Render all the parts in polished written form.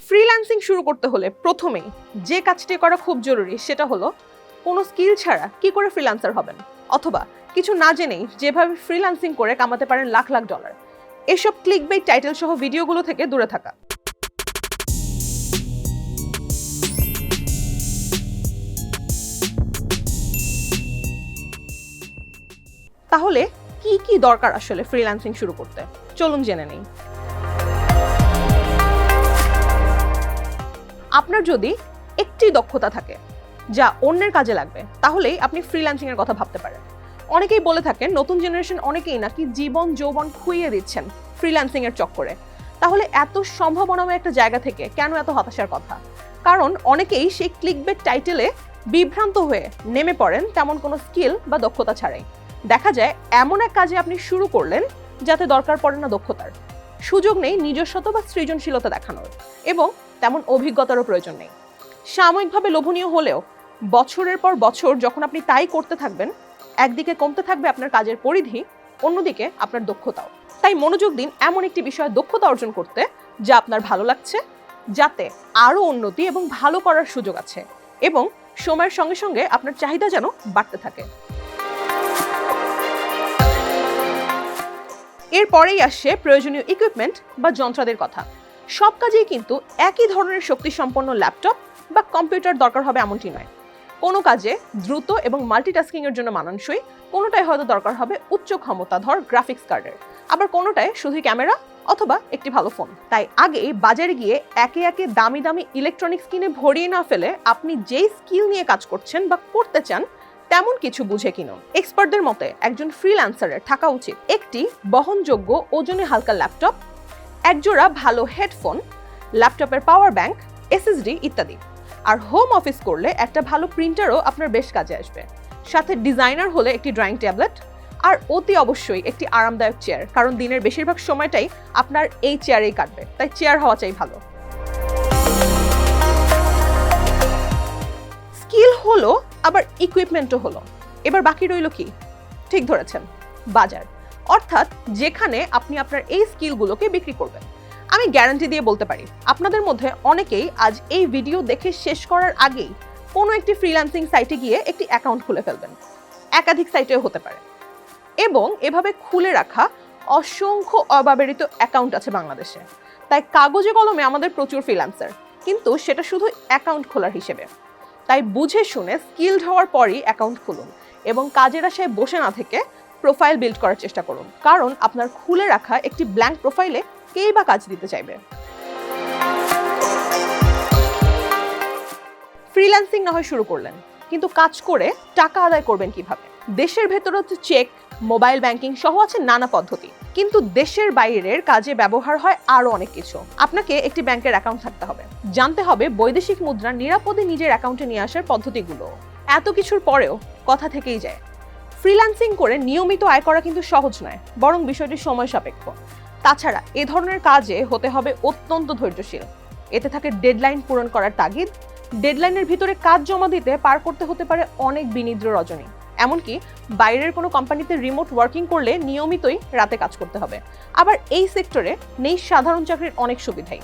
Freelancing শুরু করতে হলে প্রথমেই যে কাজটি করা খুব জরুরি সেটা হলো কোনো স্কিল ছাড়া কি করে ফ্রিল্যান্সার হবেন, অথবা কিছু না জেনেই যেভাবে ফ্রিল্যান্সিং করে কামাতে পারেন লাখ লাখ ডলার। এসব ক্লিকবেইট টাইটেল সহ ভিডিওগুলো থেকে দূরে থাকা। তাহলে কি কি দরকার আসলে ফ্রিল্যান্সিং শুরু করতে, চলুন জেনে নেই। আপনার যদি একটি দক্ষতা থাকে যা অন্যের কাজে লাগবে, তাহলেই আপনি ফ্রিল্যান্সিং এর কথা ভাবতে পারেন। অনেকেই বলে থাকেন নতুন জেনারেশন অনেকেই নাকি জীবন যৌবন খুইয়ে দিচ্ছেন ফ্রিল্যান্সিং এর চক্করে। তাহলে এত সম্ভাবনাময় একটা জায়গা থেকে কেন এত হতাশার কথা? কারণ অনেকেই সেই ক্লিকবেট টাইটেলে বিভ্রান্ত হয়ে নেমে পড়েন তেমন কোনো স্কিল বা দক্ষতা ছাড়াই। দেখা যায় এমন এক কাজে আপনি শুরু করলেন যাতে দরকার পড়ে না দক্ষতার, সুযোগ নেই নিজস্বতা বা সৃজনশীলতা দেখানোর, এবং তেমন অভিজ্ঞতারও প্রয়োজন নেই। সাময়িকভাবে লোভনীয় হলেও বছরের পর বছর যখন আপনি তাই করতে থাকবেন, একদিকে কমতে থাকবে আপনার কাজের পরিধি, অন্যদিকে আপনার দক্ষতাও। তাই মনোযোগ দিন এমন একটি বিষয়ে দক্ষতা অর্জন করতে যা আপনার ভালো লাগছে, যাতে আরও উন্নতি এবং ভালো করার সুযোগ আছে, এবং সময়ের সঙ্গে সঙ্গে আপনার চাহিদা যেন বাড়তে থাকে। এরপরেই আসছে প্রয়োজনীয় ইকুইপমেন্ট বা যন্ত্রাদির কথা। সব কাজেই কিন্তু একই ধরনের শক্তিসম্পন্ন ল্যাপটপ বা কম্পিউটার দরকার হবে এমনটি নয়। কোনো কাজে দ্রুত এবং মাল্টিটাস্কিং এর জন্য মানানসই, কোনোটায় হয়তো দরকার হবে উচ্চ ক্ষমতাধর গ্রাফিক্স কার্ডের, আবার কোনোটায় শুধু ক্যামেরা অথবা একটি ভালো ফোন। তাই আগেই বাজারে গিয়ে একে একে দামি দামি ইলেকট্রনিক্স কিনে ভরিয়ে না ফেলে আপনি যেই স্কিল নিয়ে কাজ করছেন বা করতে চান তেমন কিছু বুঝে কিনুন। এক্সপার্টদের মতে একজন ফ্রিল্যান্সারের থাকা উচিত একটি বহনযোগ্য ওজনে হালকা ল্যাপটপ, একজোড়া ভালো হেডফোন, ল্যাপটপের পাওয়ার ব্যাংক, এসএসডি ইত্যাদি। আর হোম অফিস করলে একটা ভালো প্রিন্টারও আপনার বেশ কাজে আসবে। সাথে ডিজাইনার হলে একটি ড্রয়িং ট্যাবলেট, আর অতি অবশ্যই একটি আরামদায়ক চেয়ার, কারণ দিনের বেশিরভাগ সময়টাই আপনার এই চেয়ারেই কাটবে, তাই চেয়ার হওয়া চাই ভালো। স্কিল হলো, আবার ইকুইপমেন্টও হলো, এবার বাকি রইল কি? ঠিক ধরেছেন, বাজার। অর্থাৎ যেখানে আপনি আপনার এই স্কিলগুলোকে বিক্রি করবেন। আমি গ্যারান্টি দিয়ে বলতে পারি আপনাদের মধ্যে অনেকেই আজ এই ভিডিও দেখে শেষ করার আগেই কোনো একটি ফ্রিল্যান্সিং সাইটে গিয়ে একটি অ্যাকাউন্ট খুলে ফেলবেন, একাধিক সাইটেও হতে পারে। এবং এভাবে খুলে রাখা অসংখ্য অব্যবহৃত অ্যাকাউন্ট আছে বাংলাদেশে। তাই কাগজে কলমে আমাদের প্রচুর ফ্রিল্যান্সার, কিন্তু সেটা শুধু অ্যাকাউন্ট খোলার হিসেবে। তাই বুঝে শুনে স্কিলড হওয়ার পরই অ্যাকাউন্ট খুলুন, এবং কাজের আশায় বসে না থেকে প্রোফাইল বিল্ড করার চেষ্টা করুন, কারণ আপনার খুলে রাখা একটি ব্ল্যাঙ্ক প্রোফাইলে কেই বা কাজ দিতে চাইবে। ফ্রিল্যান্সিং না হয় শুরু করলেন, কিন্তু কাজ করে টাকা আদায় করবেন কিভাবে? দেশের ভেতরে হচ্ছে চেক, মোবাইল ব্যাংকিং সহ আছে নানা পদ্ধতি, কিন্তু দেশের বাইরের কাজে ব্যবহার হয় আরো অনেক কিছু। আপনাকে একটি ব্যাংকের অ্যাকাউন্ট থাকতে হবে, জানতে হবে বৈদেশিক মুদ্রা নিরাপদে নিজের অ্যাকাউন্টে নিয়ে আসার পদ্ধতিগুলো। এত কিছুর পরেও কথা থেকেই যায়, ফ্রিল্যান্সিং করে নিয়মিত আয় করা কিন্তু সহজ নয়, বরং বিষয়টি সময় সাপেক্ষ। তাছাড়া এ ধরনের কাজে হতে হবে অত্যন্ত ধৈর্যশীল। এতে থাকে ডেডলাইন পূরণ করার তাগিদ, ডেডলাইনের ভিতরে কাজ জমা দিতে পার করতে হতে পারে অনেক বিনিদ্র রজনী। এমনকি বাইরের কোনো কোম্পানিতে রিমোট ওয়ার্কিং করলে নিয়মিতই রাতে কাজ করতে হবে। আবার এই সেক্টরে নেই সাধারণ চাকরির অনেক সুবিধাই।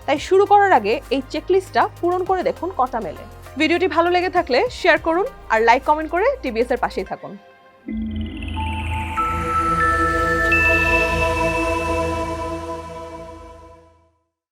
তাই শুরু করার আগে এই চেকলিস্টটা পূরণ করে দেখুন কটা মেলে। ভিডিওটি ভালো লেগে থাকলে শেয়ার করুন, আর লাইক কমেন্ট করে টিবিএস এর পাশেই থাকুন।